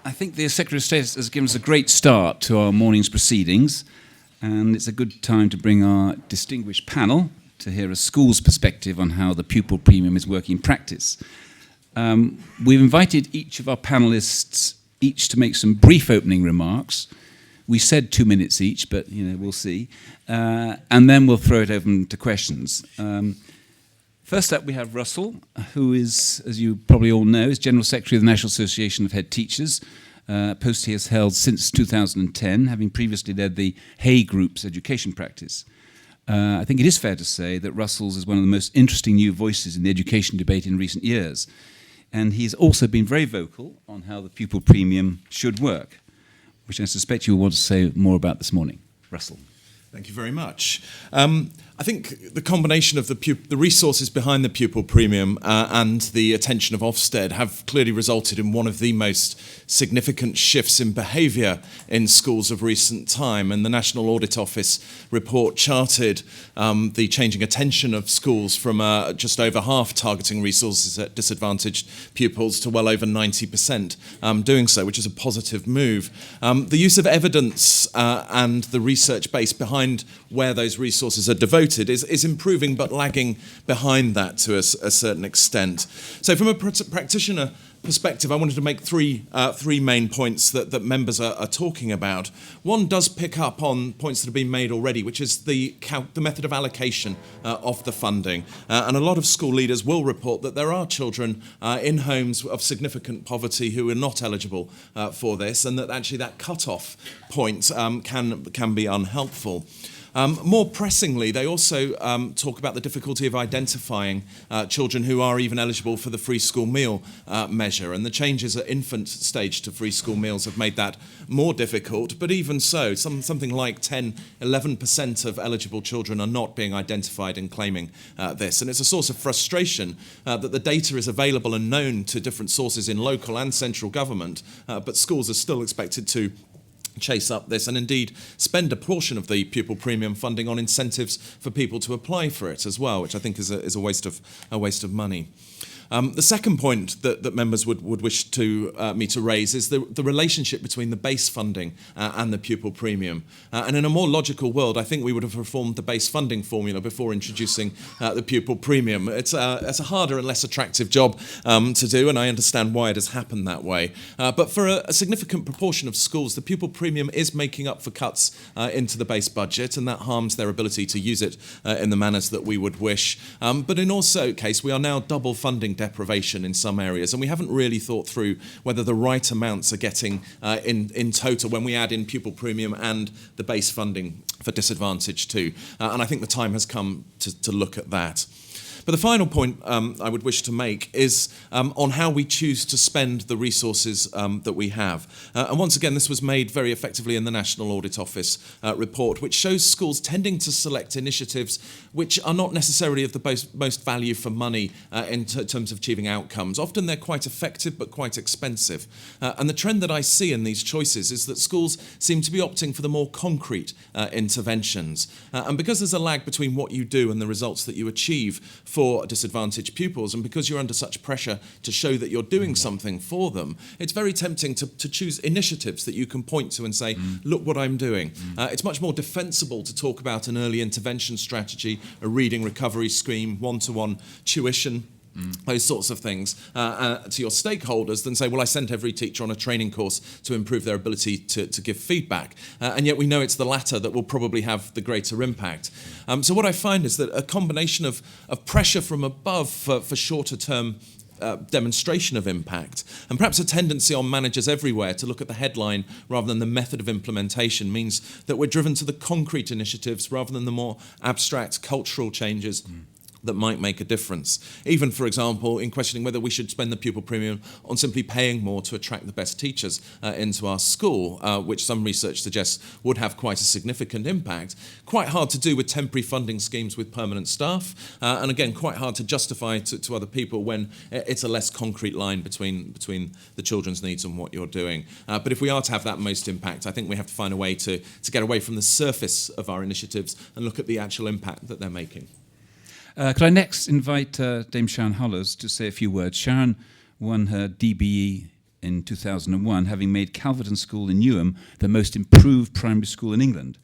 I think the Secretary of State has given us a great start to our morning's proceedings, and it's a good time to bring our distinguished panel to hear a school's perspective on how the pupil premium is working in practice. We've invited each of our panellists each to make some brief opening remarks. We said 2 minutes each, but we'll see. And then we'll throw it open to questions. First up, we have Russell, who is, as you probably all know, is General Secretary of the National Association of Head Teachers, a post he has held since 2010, having previously led the Hay Group's education practice. I think it is fair to say that Russell's is one of the most interesting new voices in the education debate in recent years. And he's also been very vocal on how the pupil premium should work, which I suspect you'll want to say more about this morning. Russell. Thank you very much. I think the combination of the resources behind the pupil premium and the attention of Ofsted have clearly resulted in one of the most significant shifts in behaviour in schools of recent time. And the National Audit Office report charted the changing attention of schools from just over half targeting resources at disadvantaged pupils to well over 90% doing so, which is a positive move. The use of evidence and the research base behind where those resources are devoted is improving but lagging behind that to a certain extent. So from a practitioner perspective, I wanted to make three main points that members are talking about. One does pick up on points that have been made already, which is the method of allocation of the funding. And a lot of school leaders will report that there are children in homes of significant poverty who are not eligible for this, and that actually that cut-off point can be unhelpful. More pressingly, they also talk about the difficulty of identifying children who are even eligible for the free school meal measure, and the changes at infant stage to free school meals have made that more difficult, but even so, something like 11% of eligible children are not being identified and claiming this, and it's a source of frustration that the data is available and known to different sources in local and central government, but schools are still expected to chase up this and indeed spend a portion of the pupil premium funding on incentives for people to apply for it as well, which I think is a waste of money. The second point that members would wish me to raise is the relationship between the base funding and the pupil premium. And in a more logical world, I think we would have reformed the base funding formula before introducing the pupil premium. It's a harder and less attractive job to do, and I understand why it has happened that way. But for a significant proportion of schools, the pupil premium is making up for cuts into the base budget, and that harms their ability to use it in the manners that we would wish. But in also case, we are now double funding deprivation in some areas, and we haven't really thought through whether the right amounts are getting in total when we add in pupil premium and the base funding for disadvantage too. And I think the time has come to look at that. But the final point I would wish to make is on how we choose to spend the resources that we have. And once again, this was made very effectively in the National Audit Office report, which shows schools tending to select initiatives which are not necessarily of the most value for money in terms of achieving outcomes. Often they're quite effective but quite expensive. And the trend that I see in these choices is that schools seem to be opting for the more concrete interventions. And because there's a lag between what you do and the results that you achieve for disadvantaged pupils, and because you're under such pressure to show that you're doing something for them, it's very tempting to choose initiatives that you can point to and say, look what I'm doing. It's much more defensible to talk about an early intervention strategy, a reading recovery scheme, one-to-one tuition, those sorts of things to your stakeholders than say, well, I sent every teacher on a training course to improve their ability to give feedback. And yet we know it's the latter that will probably have the greater impact. So what I find is that a combination of pressure from above for shorter term demonstration of impact, and perhaps a tendency on managers everywhere to look at the headline rather than the method of implementation, means that we're driven to the concrete initiatives rather than the more abstract cultural changes that might make a difference. Even, for example, in questioning whether we should spend the pupil premium on simply paying more to attract the best teachers into our school, which some research suggests would have quite a significant impact. Quite hard to do with temporary funding schemes with permanent staff, and again, quite hard to justify to other people when it's a less concrete line between the children's needs and what you're doing. But if we are to have that most impact, I think we have to find a way to get away from the surface of our initiatives and look at the actual impact that they're making. Could I next invite Dame Sharon Hollows to say a few words? Sharon won her DBE in 2001, having made Calverton School in Newham the most improved primary school in England,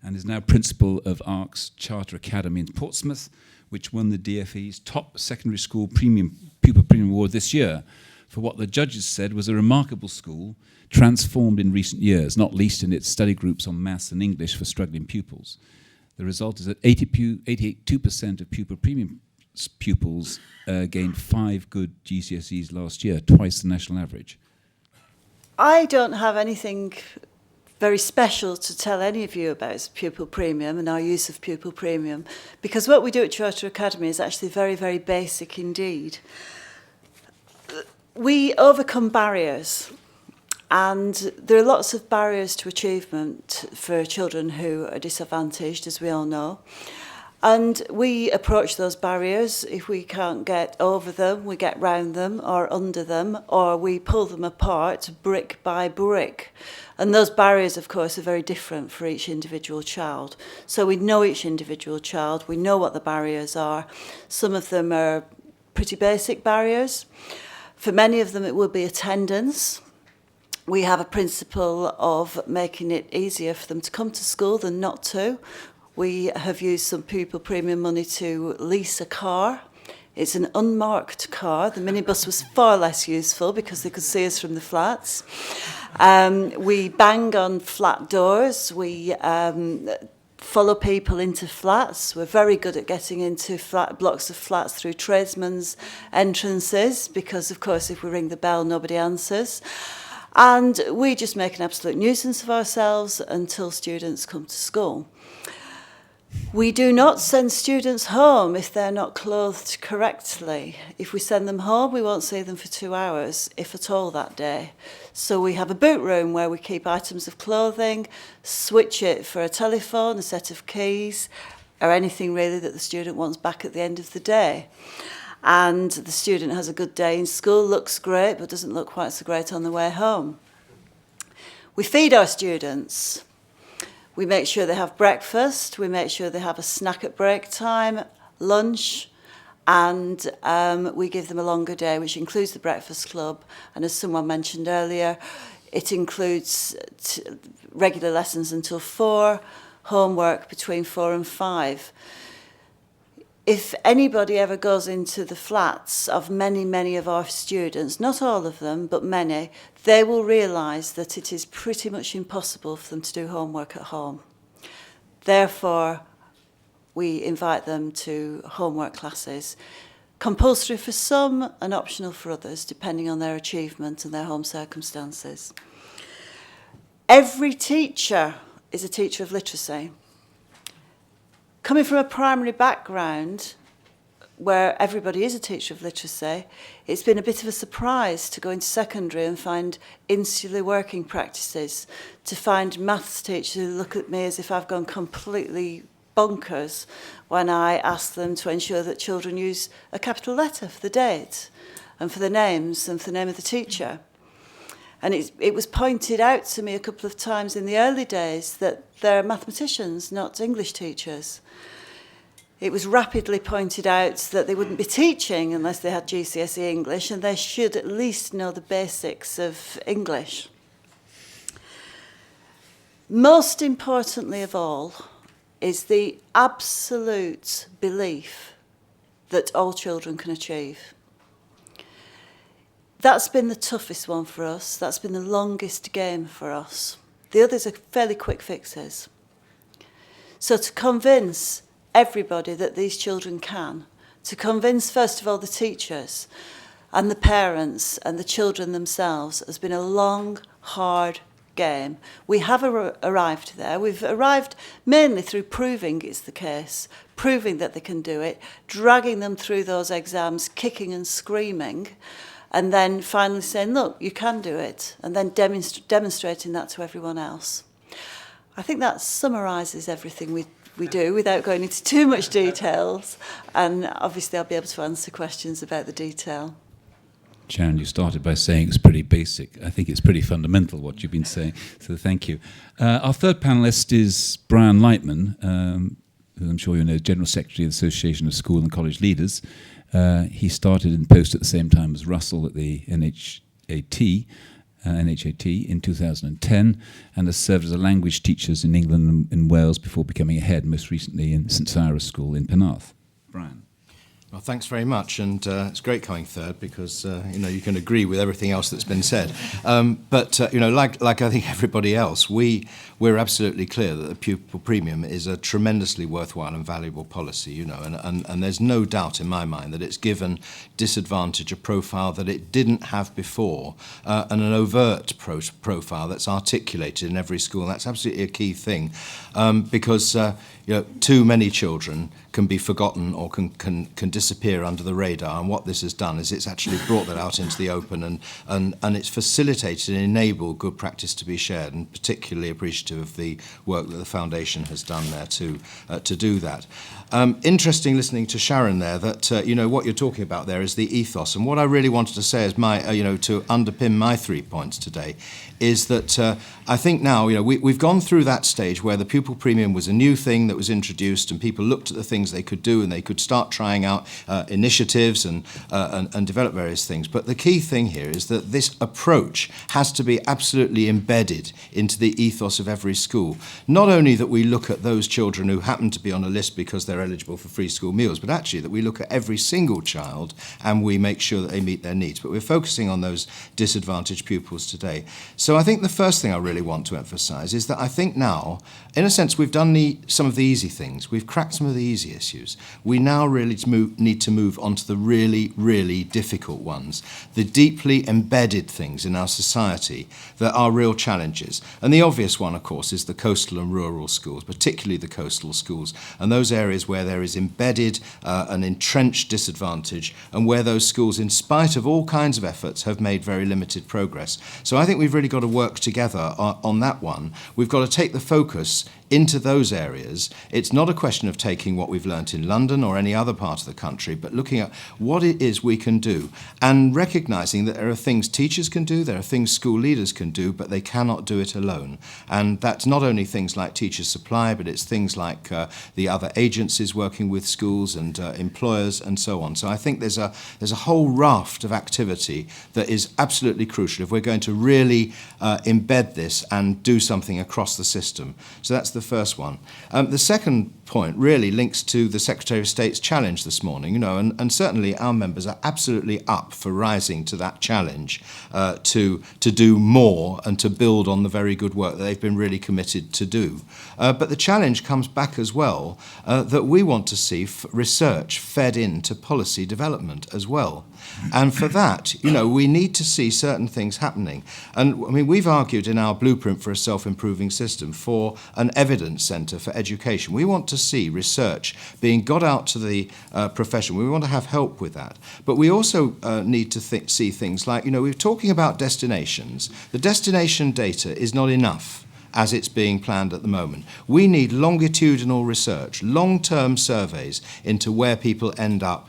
and is now principal of ARC's Charter Academy in Portsmouth, which won the DFE's top secondary school pupil premium award this year for what the judges said was a remarkable school transformed in recent years, not least in its study groups on maths and English for struggling pupils. The result is that 82% of pupil premium pupils gained 5 good GCSEs last year, twice the national average. I don't have anything very special to tell any of you about pupil premium and our use of pupil premium, because what we do at Charter Academy is actually very, very basic indeed. We overcome barriers, and there are lots of barriers to achievement for children who are disadvantaged, as we all know. And we approach those barriers. If we can't get over them, we get round them or under them, or we pull them apart brick by brick. And those barriers, of course, are very different for each individual child. So we know each individual child, we know what the barriers are. Some of them are pretty basic barriers. For many of them, it will be attendance. We have a principle of making it easier for them to come to school than not to. We have used some pupil premium money to lease a car. It's an unmarked car. The minibus was far less useful because they could see us from the flats. We bang on flat doors. We follow people into flats. We're very good at getting into blocks of flats through tradesmen's entrances because, of course, if we ring the bell, nobody answers. And we just make an absolute nuisance of ourselves until students come to school. We do not send students home if they're not clothed correctly. If we send them home, we won't see them for 2 hours, if at all, that day. So we have a boot room where we keep items of clothing, switch it for a telephone, a set of keys, or anything really that the student wants back at the end of the day. And the student has a good day in school, looks great, but doesn't look quite so great on the way home. We feed our students. We make sure they have breakfast, we make sure they have a snack at break time, lunch, and we give them a longer day, which includes the breakfast club. And as someone mentioned earlier, it includes regular lessons until 4, homework between 4 and 5. If anybody ever goes into the flats of many, many of our students, not all of them, but many, they will realise that it is pretty much impossible for them to do homework at home. Therefore, we invite them to homework classes, compulsory for some and optional for others, depending on their achievement and their home circumstances. Every teacher is a teacher of literacy. Coming from a primary background, where everybody is a teacher of literacy, it's been a bit of a surprise to go into secondary and find insular working practices, to find maths teachers who look at me as if I've gone completely bonkers when I ask them to ensure that children use a capital letter for the date and for the names and for the name of the teacher. And it was pointed out to me a couple of times in the early days that they're mathematicians, not English teachers. It was rapidly pointed out that they wouldn't be teaching unless they had GCSE English, and they should at least know the basics of English. Most importantly of all is the absolute belief that all children can achieve. That's been the toughest one for us. That's been the longest game for us. The others are fairly quick fixes. So to convince everybody that these children can, to convince first of all the teachers and the parents and the children themselves has been a long, hard game. We have arrived there. We've arrived mainly through proving it's the case, proving that they can do it, dragging them through those exams, kicking and screaming, and then finally saying, look, you can do it, and then demonstrating that to everyone else. I think that summarises everything we do without going into too much details, and obviously I'll be able to answer questions about the detail. Sharon, you started by saying it's pretty basic. I think it's pretty fundamental what you've been saying, so thank you. Our third panellist is Brian Lightman, who I'm sure you know, General Secretary of the Association of School and College Leaders. He started in post at the same time as Russell at the NHAT in 2010, and has served as a language teachers in England and Wales before becoming a head, most recently in St Cyrus School in Penarth. Brian. Well, thanks very much, and it's great coming third because you can agree with everything else that's been said. But like I think everybody else, we're absolutely clear that the pupil premium is a tremendously worthwhile and valuable policy. And there's no doubt in my mind that it's given disadvantage a profile that it didn't have before, and an overt profile that's articulated in every school. And that's absolutely a key thing, because too many children can be forgotten or can disappear under the radar. And what this has done is it's actually brought that out into the open, and it's facilitated and enabled good practice to be shared, and particularly appreciative of the work that the Foundation has done there to do that. Interesting listening to Sharon there that, what you're talking about there is the ethos. And what I really wanted to say is to underpin my 3 points today is that I think now, we've gone through that stage where the pupil premium was a new thing that was introduced, and people looked at the things they could do, and they could start trying out initiatives and develop various things. But the key thing here is that this approach has to be absolutely embedded into the ethos of every school. Not only that we look at those children who happen to be on a list because they're eligible for free school meals, but actually that we look at every single child and we make sure that they meet their needs. But we're focusing on those disadvantaged pupils today. So I think the first thing I really want to emphasise is that I think now, in a sense, we've done some of the easy things. We've cracked some of the easy issues. We now really need to move on to the really, really difficult ones, the deeply embedded things in our society that are real challenges. And the obvious one, of course, is the coastal and rural schools, particularly the coastal schools, and those areas where there is embedded and entrenched disadvantage, and where those schools, in spite of all kinds of efforts, have made very limited progress. So I think we've really got to work together on that one. We've got to take the focus into those areas. It's not a question of taking what we've learnt in London or any other part of the country, but looking at what it is we can do and recognising that there are things teachers can do, there are things school leaders can do, but they cannot do it alone. And that's not only things like Teacher Supply, but it's things like the other agencies working with schools and employers and so on. So I think there's a whole raft of activity that is absolutely crucial if we're going to really embed this and do something across the system. So that's the first one. The second point really links to the Secretary of State's challenge this morning, and certainly our members are absolutely up for rising to that challenge to do more and to build on the very good work that they've been really committed to do. But the challenge comes back as well that we want to see research fed into policy development as well. And for that, we need to see certain things happening. And I mean, we've argued in our blueprint for a self-improving system for an evidence centre for education. We want to see research being got out to the profession. We want to have help with that. But we also need to see things like, we're talking about destinations. The destination data is not enough as it's being planned at the moment. We need longitudinal research, long-term surveys into where people end up,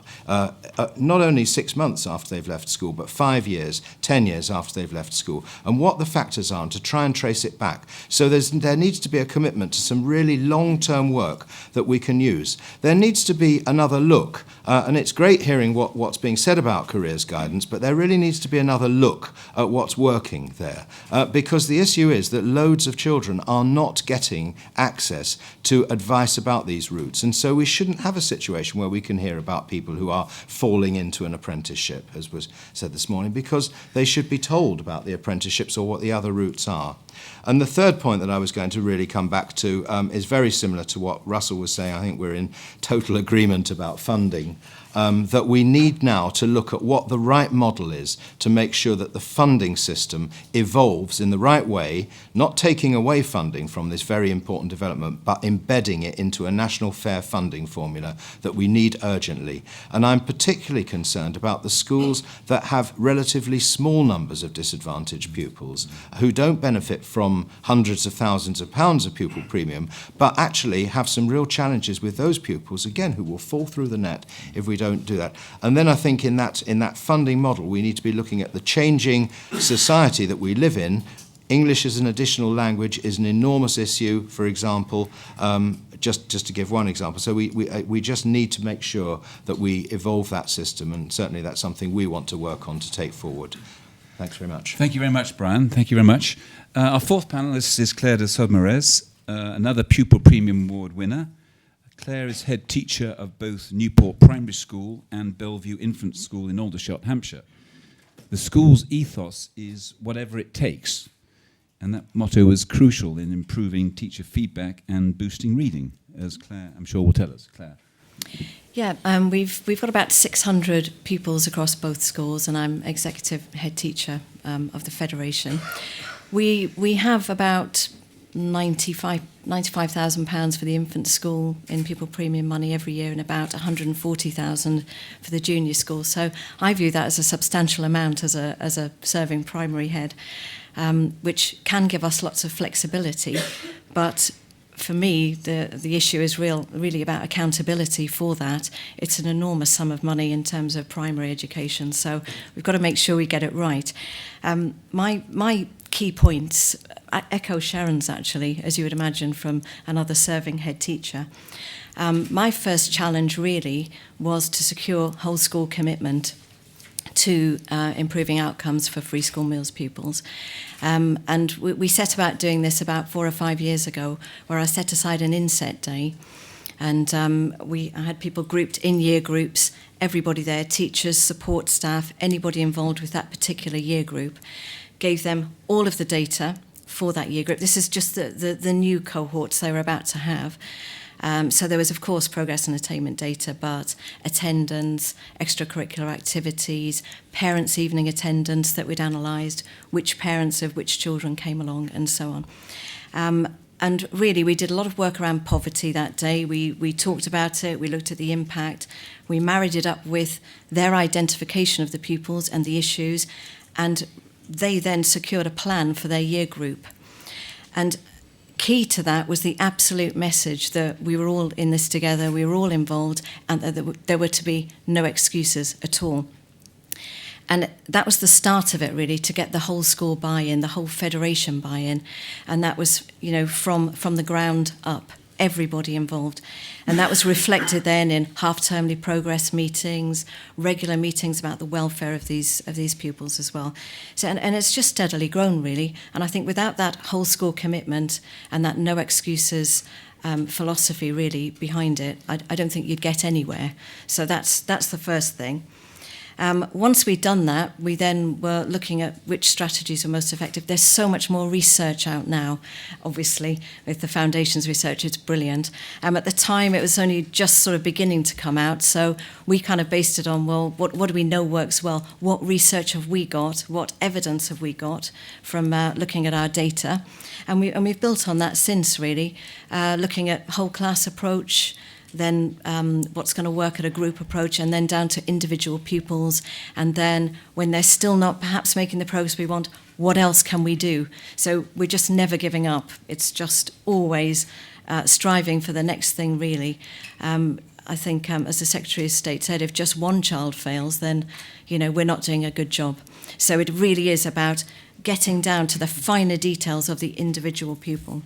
not only 6 months after they've left school, but 5 years, 10 years after they've left school, and what the factors are, and to try and trace it back. So there needs to be a commitment to some really long-term work that we can use. There needs to be another look, and it's great hearing what's being said about careers guidance, but there really needs to be another look at what's working there, because the issue is that loads of children are not getting access to advice about these routes, and so we shouldn't have a situation where we can hear about people who are falling into an apprenticeship, as was said this morning, because they should be told about the apprenticeships or what the other routes are. And the third point that I was going to really come back to is very similar to what Russell was saying. I think we're in total agreement about funding. That we need now to look at what the right model is to make sure that the funding system evolves in the right way, not taking away funding from this very important development, but embedding it into a national fair funding formula that we need urgently. And I'm particularly concerned about the schools that have relatively small numbers of disadvantaged pupils who don't benefit from hundreds of thousands of pounds of pupil premium, but actually have some real challenges with those pupils, again, who will fall through the net if we don't do that. And then I think in that funding model, we need to be looking at the changing society that we live in. English as an additional language is an enormous issue, for example, just to give one example. So we just need to make sure that we evolve that system, and certainly that's something we want to work on to take forward. Thanks very much. Thank you very much, Brian. Thank you very much. Our fourth panelist is Claire de Saumarez, another Pupil Premium Award winner. Claire is head teacher of both Newport Primary School and Bellevue Infant School in Aldershot, Hampshire. The school's ethos is whatever it takes, and that motto is crucial in improving teacher feedback and boosting reading, as Claire, I'm sure, will tell us. Claire. Yeah, we've got about 600 pupils across both schools, and I'm executive head teacher of the federation. We have about £95,000 for the infant school in pupil premium money every year, and about £140,000 for the junior school. So I view that as a substantial amount as a serving primary head, which can give us lots of flexibility, but for me, the issue is really about accountability for that. It's an enormous sum of money in terms of primary education, so we've got to make sure we get it right. My key points echo Sharon's, actually, as you would imagine from another serving head teacher. My first challenge really was to secure whole school commitment to improving outcomes for free school meals pupils. And we set about doing this about 4 or 5 years ago, where I set aside an inset day, and I had people grouped in year groups, everybody there, teachers, support staff, anybody involved with that particular year group, gave them all of the data for that year group. This is just the new cohorts they were about to have. So there was, of course, progress and attainment data, but attendance, extracurricular activities, parents' evening attendance that we'd analysed, which parents of which children came along, and so on. And really, we did a lot of work around poverty that day. We talked about it, we looked at the impact, we married it up with their identification of the pupils and the issues, and they then secured a plan for their year group. And key to that was the absolute message that we were all in this together, we were all involved, and that there were to be no excuses at all. And that was the start of it, really, to get the whole school buy-in, the whole federation buy-in. And that was, from the ground up, everybody involved. And that was reflected then in half-termly progress meetings, regular meetings about the welfare of these pupils as well. So, and it's just steadily grown, really. And I think without that whole school commitment and that no excuses philosophy really behind it, I don't think you'd get anywhere. So that's the first thing. Once we'd done that, we then were looking at which strategies were most effective. There's so much more research out now, obviously, with the Foundation's research, it's brilliant. At the time, it was only just sort of beginning to come out, so we kind of based it on, well, what do we know works well? What research have we got? What evidence have we got from looking at our data? And we've built on that since, really, looking at whole class approach, then what's going to work at a group approach, and then down to individual pupils, and then when they're still not perhaps making the progress we want, what else can we do? So we're just never giving up. It's just always striving for the next thing, really. I think, as the Secretary of State said, if just one child fails, then we're not doing a good job. So it really is about getting down to the finer details of the individual pupil.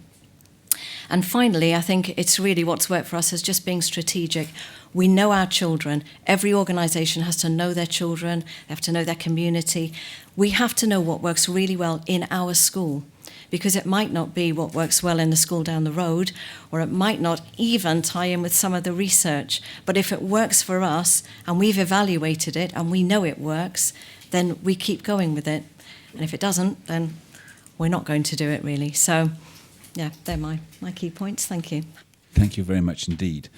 And finally, I think it's really what's worked for us is just being strategic. We know our children. Every organisation has to know their children. They have to know their community. We have to know what works really well in our school, because it might not be what works well in the school down the road, or it might not even tie in with some of the research. But if it works for us, and we've evaluated it, and we know it works, then we keep going with it. And if it doesn't, then we're not going to do it, really. So yeah, they're my key points. Thank you. Thank you very much indeed.